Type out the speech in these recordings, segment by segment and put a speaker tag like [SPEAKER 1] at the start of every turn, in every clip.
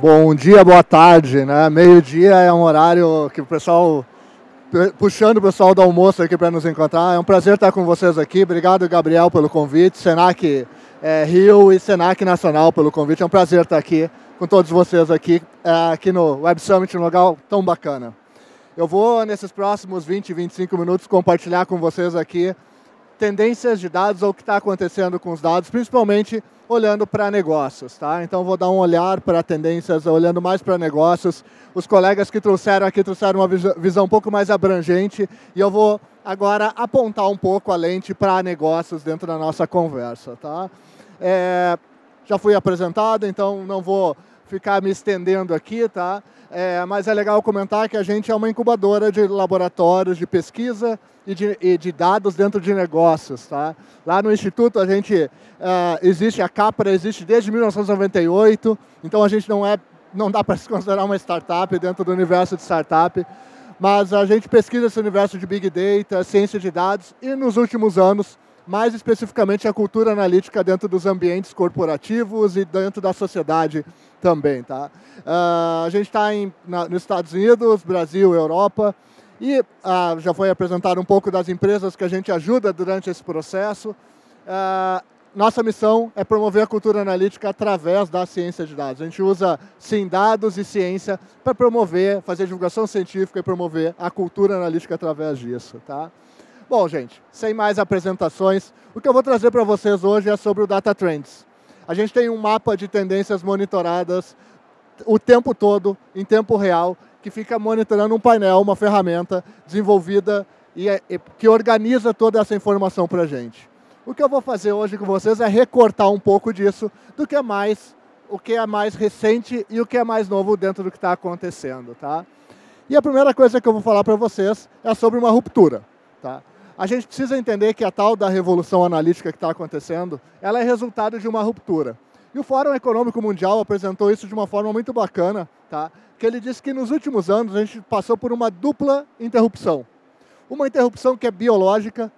[SPEAKER 1] Bom dia, boa tarde, né? Meio-dia é um horário que o pessoal, puxando o pessoal do almoço aqui para nos encontrar. É um prazer estar com vocês aqui. Obrigado, Gabriel, pelo convite. Senac Rio e Senac Nacional pelo convite. É um prazer estar aqui com todos vocês aqui no Web Summit, um lugar tão bacana. Eu vou, nesses próximos 20, 25 minutos, compartilhar com vocês aqui tendências de dados ou o que está acontecendo com os dados, principalmente olhando para negócios, tá? Então vou dar um olhar para tendências, olhando mais para negócios. Os colegas que trouxeram aqui trouxeram uma visão um pouco mais abrangente e eu vou agora apontar um pouco a lente para negócios dentro da nossa conversa, tá? Já fui apresentado, então não vou ficar me estendendo aqui, tá? Mas é legal comentar que a gente é uma incubadora de laboratórios de pesquisa e de dados dentro de negócios, tá? Lá no Instituto a gente existe, a Capra existe desde 1998, então a gente não dá para se considerar uma startup dentro do universo de startup, mas a gente pesquisa esse universo de Big Data, ciência de dados e nos últimos anos, mais especificamente a cultura analítica dentro dos ambientes corporativos e dentro da sociedade também, tá? A gente está nos Estados Unidos, Brasil, Europa, e já foi apresentado um pouco das empresas que a gente ajuda durante esse processo. Nossa missão é promover a cultura analítica através da ciência de dados. A gente usa, sim, dados e ciência para promover, fazer divulgação científica e promover a cultura analítica através disso, tá? Bom, gente, sem mais apresentações, o que eu vou trazer para vocês hoje é sobre o Data Trends. A gente tem um mapa de tendências monitoradas o tempo todo, em tempo real, que fica monitorando um painel, uma ferramenta desenvolvida e que organiza toda essa informação para a gente. O que eu vou fazer hoje com vocês é recortar um pouco disso, o que é mais recente e o que é mais novo dentro do que está acontecendo, tá? E a primeira coisa que eu vou falar para vocês é sobre uma ruptura, tá? A gente precisa entender que a tal da revolução analítica que está acontecendo, ela é resultado de uma ruptura. E o Fórum Econômico Mundial apresentou isso de uma forma muito bacana, tá? Que ele disse que nos últimos anos a gente passou por uma dupla interrupção. Uma interrupção que é biológica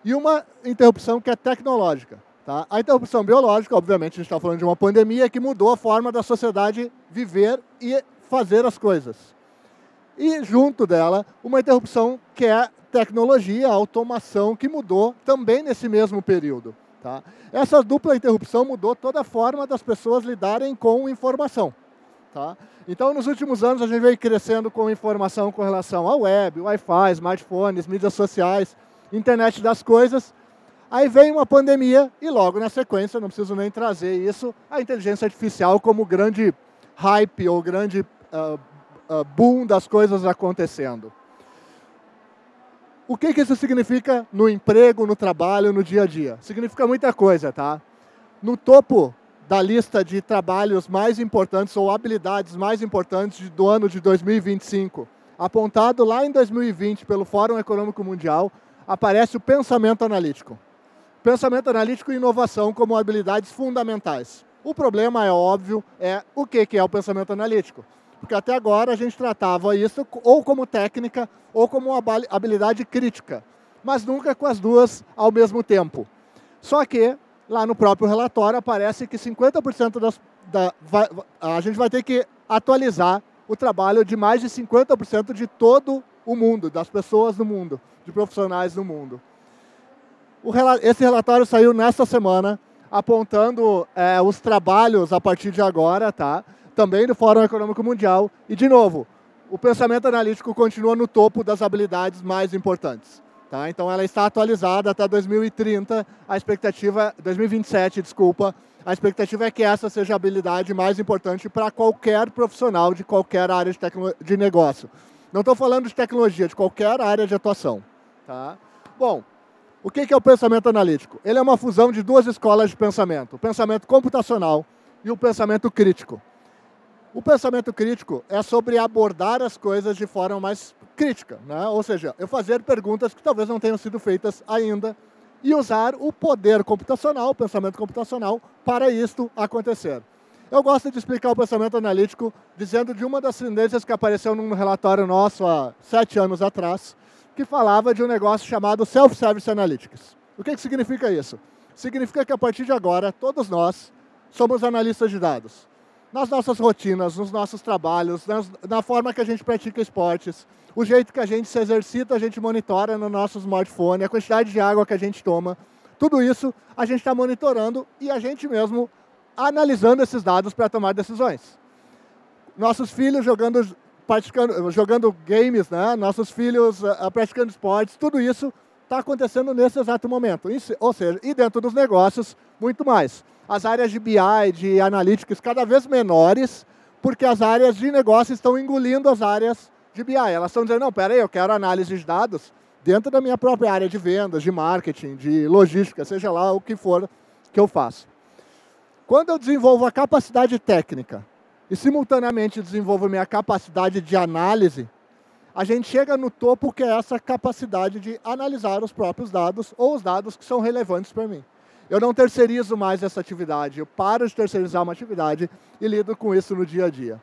[SPEAKER 1] e uma interrupção que é tecnológica, tá? A interrupção biológica, obviamente, a gente está falando de uma pandemia que mudou a forma da sociedade viver e fazer as coisas. E junto dela, uma interrupção que é tecnologia, automação, que mudou também nesse mesmo período, tá? Essa dupla interrupção mudou toda a forma das pessoas lidarem com informação, tá? Então, nos últimos anos, a gente veio crescendo com informação com relação à web, Wi-Fi, smartphones, mídias sociais, internet das coisas. Aí vem uma pandemia e logo na sequência, não preciso nem trazer isso, a inteligência artificial como grande hype ou grande boom das coisas acontecendo. O que isso significa no emprego, no trabalho, no dia a dia? Significa muita coisa, tá? No topo da lista de trabalhos mais importantes ou habilidades mais importantes do ano de 2025, apontado lá em 2020 pelo Fórum Econômico Mundial, aparece o pensamento analítico. Pensamento analítico e inovação como habilidades fundamentais. O problema, é óbvio, é o que é o pensamento analítico. Porque até agora a gente tratava isso ou como técnica ou como uma habilidade crítica, mas nunca com as duas ao mesmo tempo. Só que, lá no próprio relatório, aparece que 50% a gente vai ter que atualizar o trabalho de mais de 50% de todo o mundo, das pessoas do mundo, de profissionais do mundo. Esse relatório saiu nesta semana, apontando os trabalhos a partir de agora, tá? Também do Fórum Econômico Mundial. E, de novo, o pensamento analítico continua no topo das habilidades mais importantes, tá? Então, ela está atualizada até 2030, a expectativa, 2027, desculpa, a expectativa é que essa seja a habilidade mais importante para qualquer profissional de qualquer área de negócio. Não estou falando de tecnologia, de qualquer área de atuação, tá? Bom, o que é o pensamento analítico? Ele é uma fusão de duas escolas de pensamento, o pensamento computacional e o pensamento crítico. O pensamento crítico é sobre abordar as coisas de forma mais crítica, né? Ou seja, eu fazer perguntas que talvez não tenham sido feitas ainda e usar o poder computacional, o pensamento computacional, para isto acontecer. Eu gosto de explicar o pensamento analítico dizendo de uma das tendências que apareceu num relatório nosso há 7 anos atrás, que falava de um negócio chamado Self-Service Analytics. O que significa isso? Significa que a partir de agora, todos nós somos analistas de dados. nas nossas rotinas, nos nossos trabalhos, na forma que a gente pratica esportes, o jeito que a gente se exercita, a gente monitora no nosso smartphone, a quantidade de água que a gente toma, tudo isso a gente está monitorando e a gente mesmo analisando esses dados para tomar decisões. Nossos filhos jogando games, né? Nossos filhos praticando esportes, tudo isso está acontecendo nesse exato momento. Ou seja, e dentro dos negócios, muito mais. As áreas de BI, de Analytics, cada vez menores, porque as áreas de negócio estão engolindo as áreas de BI. Elas estão dizendo, não, peraí, eu quero análise de dados dentro da minha própria área de vendas, de marketing, de logística, seja lá o que for que eu faço. Quando eu desenvolvo a capacidade técnica e simultaneamente desenvolvo minha capacidade de análise, a gente chega no topo, que é essa capacidade de analisar os próprios dados ou os dados que são relevantes para mim. Eu não terceirizo mais essa atividade, eu paro de terceirizar uma atividade e lido com isso no dia a dia.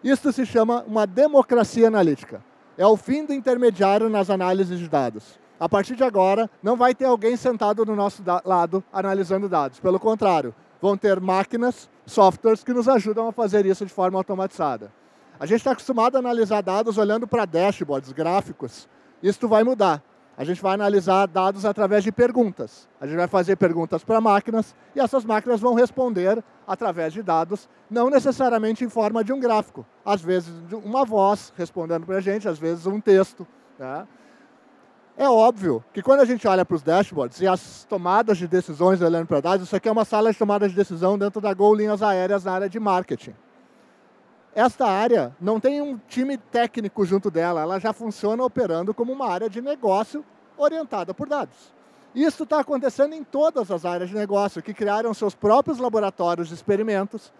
[SPEAKER 1] Isso se chama uma democracia analítica. É o fim do intermediário nas análises de dados. A partir de agora, não vai ter alguém sentado do nosso lado analisando dados. Pelo contrário, vão ter máquinas, softwares que nos ajudam a fazer isso de forma automatizada. A gente está acostumado a analisar dados olhando para dashboards, gráficos. Isso vai mudar. A gente vai analisar dados através de perguntas. A gente vai fazer perguntas para máquinas e essas máquinas vão responder através de dados, não necessariamente em forma de um gráfico. Às vezes uma voz respondendo para a gente, às vezes um texto. Né? É óbvio que quando a gente olha para os dashboards e as tomadas de decisões olhando para dados, isso aqui é uma sala de tomada de decisão dentro da Gol Linhas Aéreas na área de marketing. Esta área não tem um time técnico junto dela, ela já funciona operando como uma área de negócio orientada por dados. Isso está acontecendo em todas as áreas de negócio, que criaram seus próprios laboratórios de experimentos,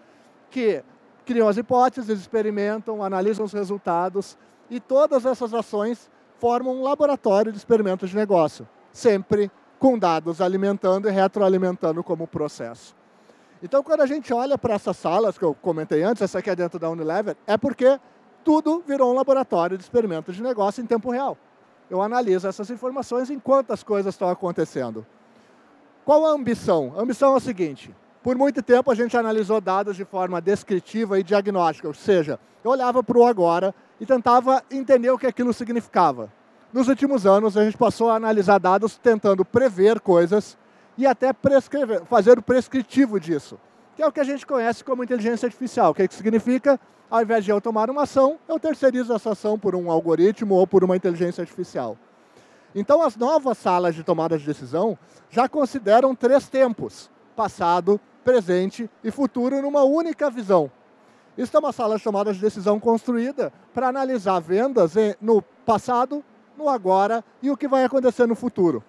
[SPEAKER 1] que criam as hipóteses, experimentam, analisam os resultados, e todas essas ações formam um laboratório de experimentos de negócio, sempre com dados alimentando e retroalimentando como processo. Então, quando a gente olha para essas salas que eu comentei antes, essa aqui é dentro da Unilever, é porque tudo virou um laboratório de experimentos de negócio em tempo real. Eu analiso essas informações enquanto as coisas estão acontecendo. Qual a ambição? A ambição é a seguinte: por muito tempo a gente analisou dados de forma descritiva e diagnóstica, ou seja, eu olhava para o agora e tentava entender o que aquilo significava. Nos últimos anos, a gente passou a analisar dados tentando prever coisas e até fazer o prescritivo disso, que é o que a gente conhece como inteligência artificial. O que significa? Ao invés de eu tomar uma ação, eu terceirizo essa ação por um algoritmo ou por uma inteligência artificial. Então, as novas salas de tomada de decisão já consideram 3 tempos: passado, presente e futuro numa única visão. Isso é uma sala de tomada de decisão construída para analisar vendas no passado, no agora e o que vai acontecer no futuro.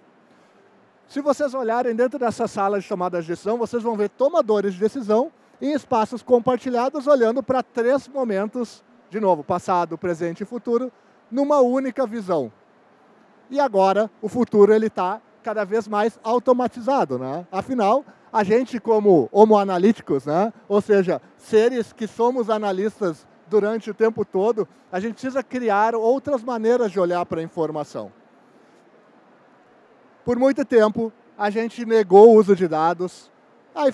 [SPEAKER 1] Se vocês olharem dentro dessa sala de tomada de decisão, vocês vão ver tomadores de decisão em espaços compartilhados, olhando para 3 momentos, de novo, passado, presente e futuro, numa única visão. E agora, o futuro está cada vez mais automatizado, né? Afinal, a gente como homo analíticos, né? Ou seja, seres que somos analistas durante o tempo todo, a gente precisa criar outras maneiras de olhar para a informação. Por muito tempo, a gente negou o uso de dados, aí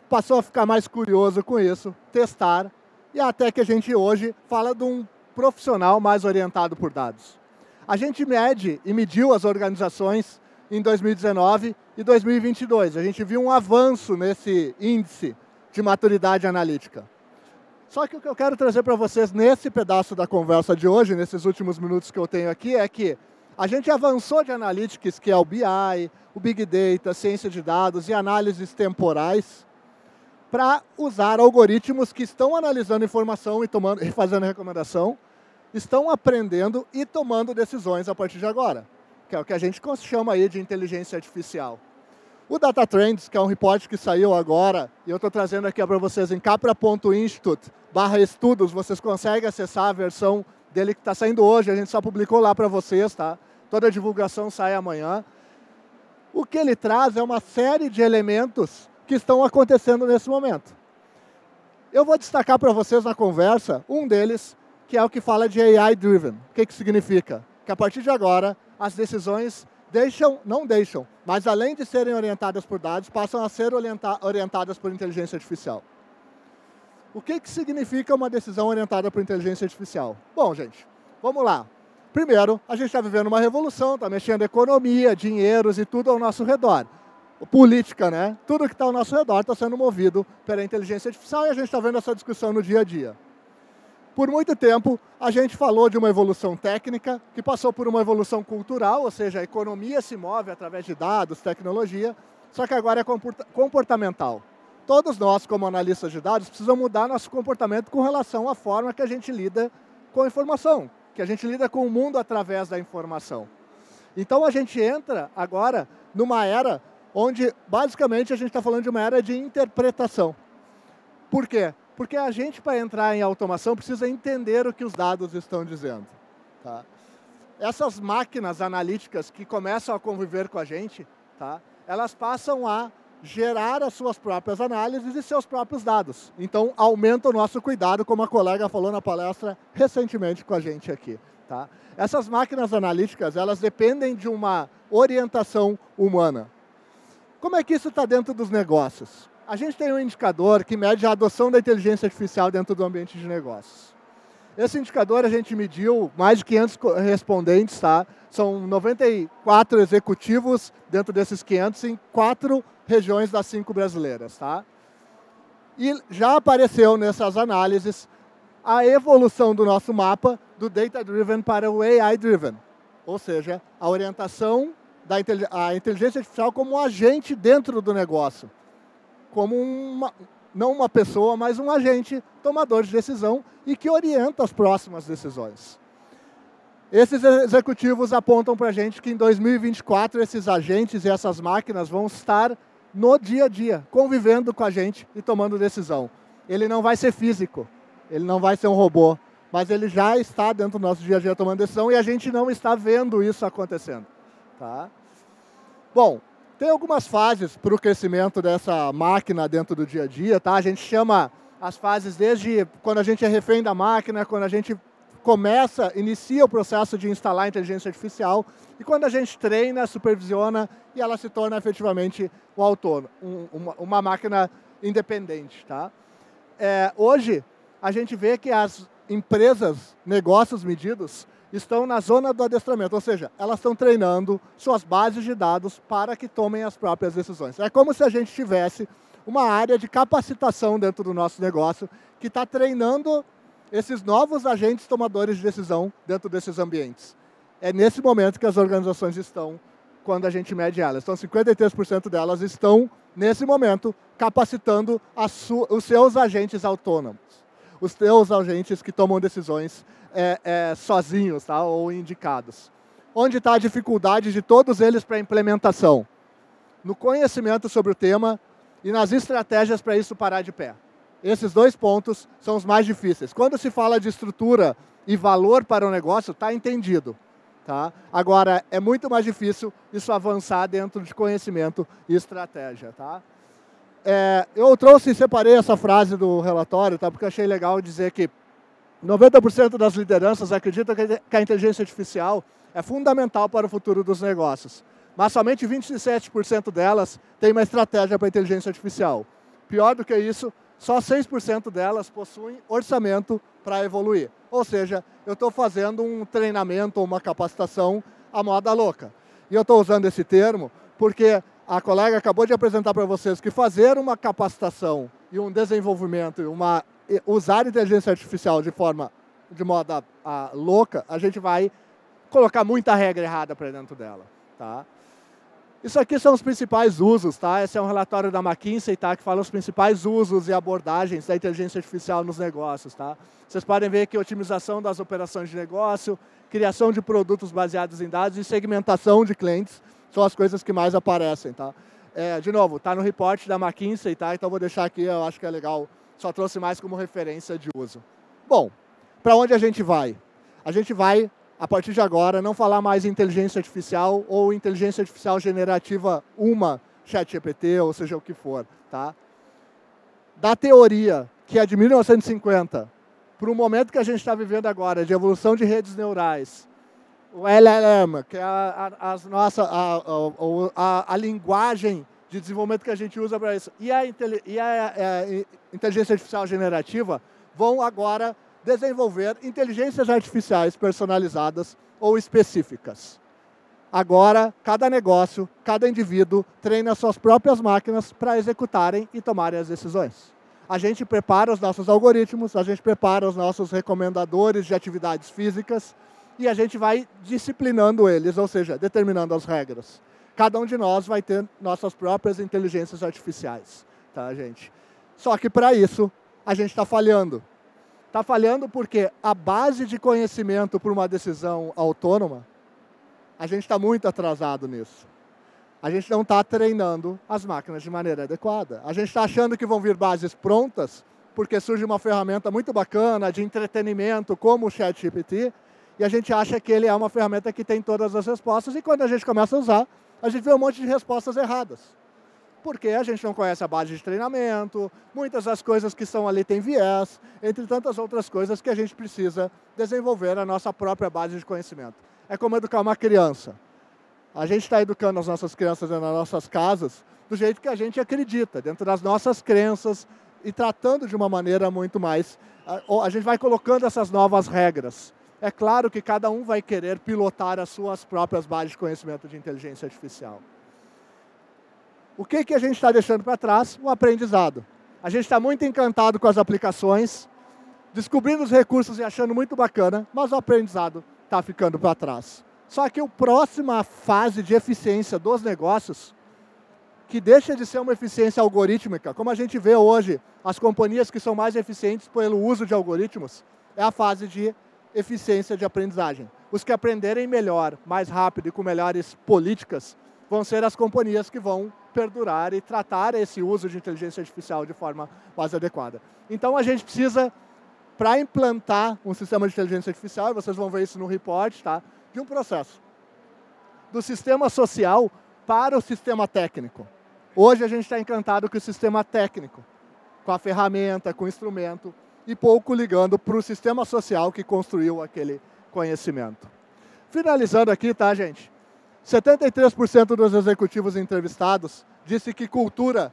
[SPEAKER 1] passou a ficar mais curioso com isso, testar, e até que a gente hoje fala de um profissional mais orientado por dados. A gente mede e mediu as organizações em 2019 e 2022. A gente viu um avanço nesse índice de maturidade analítica. Só que o que eu quero trazer para vocês nesse pedaço da conversa de hoje, nesses últimos minutos que eu tenho aqui, é que a gente avançou de analytics, que é o BI, o Big Data, ciência de dados e análises temporais, para usar algoritmos que estão analisando informação e fazendo recomendação, estão aprendendo e tomando decisões a partir de agora, que é o que a gente chama aí de inteligência artificial. O Data Trends, que é um report que saiu agora, e eu estou trazendo aqui para vocês em capra.institute/estudos, vocês conseguem acessar a versão dele que está saindo hoje, a gente só publicou lá para vocês, tá? Toda a divulgação sai amanhã. O que ele traz é uma série de elementos que estão acontecendo nesse momento. Eu vou destacar para vocês na conversa um deles, que é o que fala de AI-driven. O que significa? Que a partir de agora, as decisões não deixam, mas além de serem orientadas por dados, passam a ser orientadas por inteligência artificial. O que significa uma decisão orientada por inteligência artificial? Bom, gente, vamos lá. Primeiro, a gente está vivendo uma revolução, está mexendo economia, dinheiros e tudo ao nosso redor. Política, né? Tudo que está ao nosso redor está sendo movido pela inteligência artificial e a gente está vendo essa discussão no dia a dia. Por muito tempo, a gente falou de uma evolução técnica que passou por uma evolução cultural, ou seja, a economia se move através de dados, tecnologia, só que agora é comportamental. Todos nós, como analistas de dados, precisamos mudar nosso comportamento com relação à forma que a gente lida com a informação, que a gente lida com o mundo através da informação. Então, a gente entra agora numa era onde, basicamente, a gente está falando de uma era de interpretação. Por quê? Porque a gente, para entrar em automação, precisa entender o que os dados estão dizendo. Tá? Essas máquinas analíticas que começam a conviver com a gente, tá? Elas passam a gerar as suas próprias análises e seus próprios dados. Então, aumenta o nosso cuidado, como a colega falou na palestra recentemente com a gente aqui. Tá? Essas máquinas analíticas, elas dependem de uma orientação humana. Como é que isso está dentro dos negócios? A gente tem um indicador que mede a adoção da inteligência artificial dentro do ambiente de negócios. Esse indicador a gente mediu mais de 500 respondentes, tá? São 94 executivos dentro desses 500 em 4 regiões das 5 brasileiras, tá? E já apareceu nessas análises a evolução do nosso mapa do data-driven para o AI-driven, ou seja, a orientação da inteligência artificial como um agente dentro do negócio. Como não uma pessoa, mas um agente tomador de decisão e que orienta as próximas decisões. Esses executivos apontam para a gente que em 2024 esses agentes e essas máquinas vão estar no dia a dia, convivendo com a gente e tomando decisão. Ele não vai ser físico, ele não vai ser um robô, mas ele já está dentro do nosso dia a dia tomando decisão e a gente não está vendo isso acontecendo. Tá? Bom, tem algumas fases para o crescimento dessa máquina dentro do dia a dia, tá? A gente chama as fases desde quando a gente é refém da máquina, quando a gente inicia o processo de instalar a inteligência artificial e quando a gente treina, supervisiona e ela se torna efetivamente um autônomo, uma máquina independente, tá? Hoje, a gente vê que as empresas, negócios medidos, estão na zona do adestramento, ou seja, elas estão treinando suas bases de dados para que tomem as próprias decisões. É como se a gente tivesse uma área de capacitação dentro do nosso negócio que está treinando esses novos agentes tomadores de decisão dentro desses ambientes. É nesse momento que as organizações estão, quando a gente mede elas. Então, 53% delas estão, nesse momento, capacitando os seus agentes autônomos, os seus agentes que tomam decisões sozinhos, tá? Ou indicados. Onde está a dificuldade de todos eles para a implementação? No conhecimento sobre o tema e nas estratégias para isso parar de pé. Esses 2 pontos são os mais difíceis. Quando se fala de estrutura e valor para o negócio, está entendido. Tá? Agora, é muito mais difícil isso avançar dentro de conhecimento e estratégia. Tá? Eu separei essa frase do relatório, tá? Porque eu achei legal dizer que 90% das lideranças acreditam que a inteligência artificial é fundamental para o futuro dos negócios, mas somente 27% delas têm uma estratégia para a inteligência artificial. Pior do que isso, só 6% delas possuem orçamento para evoluir. Ou seja, eu estou fazendo um treinamento ou uma capacitação à moda louca. E eu estou usando esse termo porque a colega acabou de apresentar para vocês que fazer uma capacitação e um desenvolvimento, usar inteligência artificial de moda louca, a gente vai colocar muita regra errada para dentro dela. Tá? Isso aqui são os principais usos, tá? Esse é um relatório da McKinsey, tá? Que fala os principais usos e abordagens da inteligência artificial nos negócios. Tá? Vocês podem ver que otimização das operações de negócio, criação de produtos baseados em dados e segmentação de clientes são as coisas que mais aparecem. Tá? De novo, está no report da McKinsey, tá? Então vou deixar aqui, eu acho que é legal. Só trouxe mais como referência de uso. Bom, para onde a gente vai? A gente vai, a partir de agora, não falar mais em inteligência artificial ou inteligência artificial generativa ChatGPT, ou seja o que for. Tá? Da teoria, que é de 1950, para o momento que a gente está vivendo agora, de evolução de redes neurais, o LLM, que é a linguagem de desenvolvimento que a gente usa para isso e a inteligência artificial generativa vão agora desenvolver inteligências artificiais personalizadas ou específicas. Agora, cada negócio, cada indivíduo treina suas próprias máquinas para executarem e tomarem as decisões. A gente prepara os nossos algoritmos, a gente prepara os nossos recomendadores de atividades físicas e a gente vai disciplinando eles, ou seja, determinando as regras. Cada um de nós vai ter nossas próprias inteligências artificiais, tá, gente? Só que para isso, a gente está falhando. Está falhando porque a base de conhecimento para uma decisão autônoma, a gente está muito atrasado nisso. A gente não está treinando as máquinas de maneira adequada. A gente está achando que vão vir bases prontas, porque surge uma ferramenta muito bacana de entretenimento, como o ChatGPT, e a gente acha que ele é uma ferramenta que tem todas as respostas, e quando a gente começa a usar, a gente vê um monte de respostas erradas. Porque a gente não conhece a base de treinamento, muitas das coisas que estão ali têm viés, entre tantas outras coisas que a gente precisa desenvolver a nossa própria base de conhecimento. É como educar uma criança. A gente está educando as nossas crianças nas nossas casas do jeito que a gente acredita, dentro das nossas crenças e tratando de uma maneira muito mais... A gente vai colocando essas novas regras. É claro que cada um vai querer pilotar as suas próprias bases de conhecimento de inteligência artificial. O que a gente está deixando para trás? O aprendizado. A gente está muito encantado com as aplicações, descobrindo os recursos e achando muito bacana, mas o aprendizado está ficando para trás. Só que a próxima fase de eficiência dos negócios, que deixa de ser uma eficiência algorítmica, como a gente vê hoje, as companhias que são mais eficientes pelo uso de algoritmos, é a fase de eficiência de aprendizagem. Os que aprenderem melhor, mais rápido e com melhores políticas, vão ser as companhias que vão perdurar e tratar esse uso de inteligência artificial de forma mais adequada. Então a gente precisa, para implantar um sistema de inteligência artificial, e vocês vão ver isso no report, tá? De um processo. Do sistema social para o sistema técnico. Hoje a gente está encantado com o sistema técnico, com a ferramenta, com o instrumento, e pouco ligando para o sistema social que construiu aquele conhecimento. Finalizando aqui, tá, gente? 73% dos executivos entrevistados disse que cultura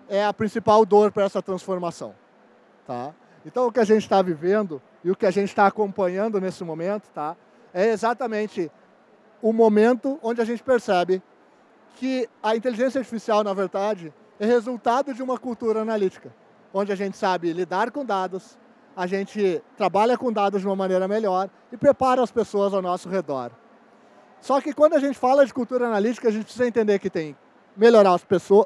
[SPEAKER 1] é a principal dor para essa transformação. Tá? Então, o que a gente está vivendo e o que a gente está acompanhando nesse momento, tá, é exatamente o momento onde a gente percebe que a inteligência artificial, na verdade, é resultado de uma cultura analítica, onde a gente sabe lidar com dados, a gente trabalha com dados de uma maneira melhor e prepara as pessoas ao nosso redor. Só que quando a gente fala de cultura analítica, a gente precisa entender que tem melhorar as pessoas,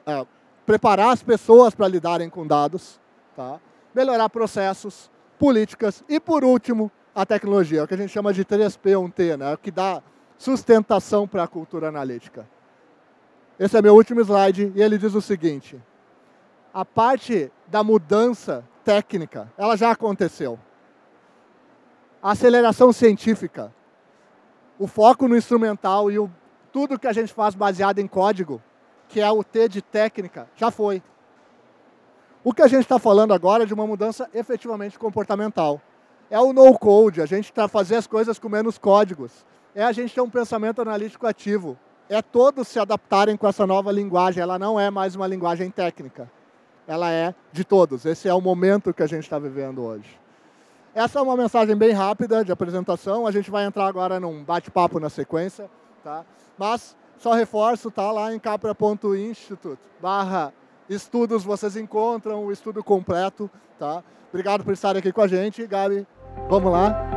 [SPEAKER 1] preparar as pessoas para lidarem com dados, tá? Melhorar processos, políticas e, por último, a tecnologia, o que a gente chama de 3P, 1T, né? O que dá sustentação para a cultura analítica. Esse é meu último slide e ele diz o seguinte: a parte da mudança técnica, ela já aconteceu. A aceleração científica, o foco no instrumental e tudo que a gente faz baseado em código, que é o T de técnica, já foi. O que a gente está falando agora é de uma mudança efetivamente comportamental. É o no-code, a gente fazer as coisas com menos códigos. É a gente ter um pensamento analítico ativo. É todos se adaptarem com essa nova linguagem. Ela não é mais uma linguagem técnica. Ela é de todos. Esse é o momento que a gente está vivendo hoje. Essa é uma mensagem bem rápida de apresentação. A gente vai entrar agora num bate-papo na sequência. Tá? Mas só reforço, tá lá em capra.institute/estudos vocês encontram o estudo completo. Tá? Obrigado por estarem aqui com a gente. Gabi, vamos lá.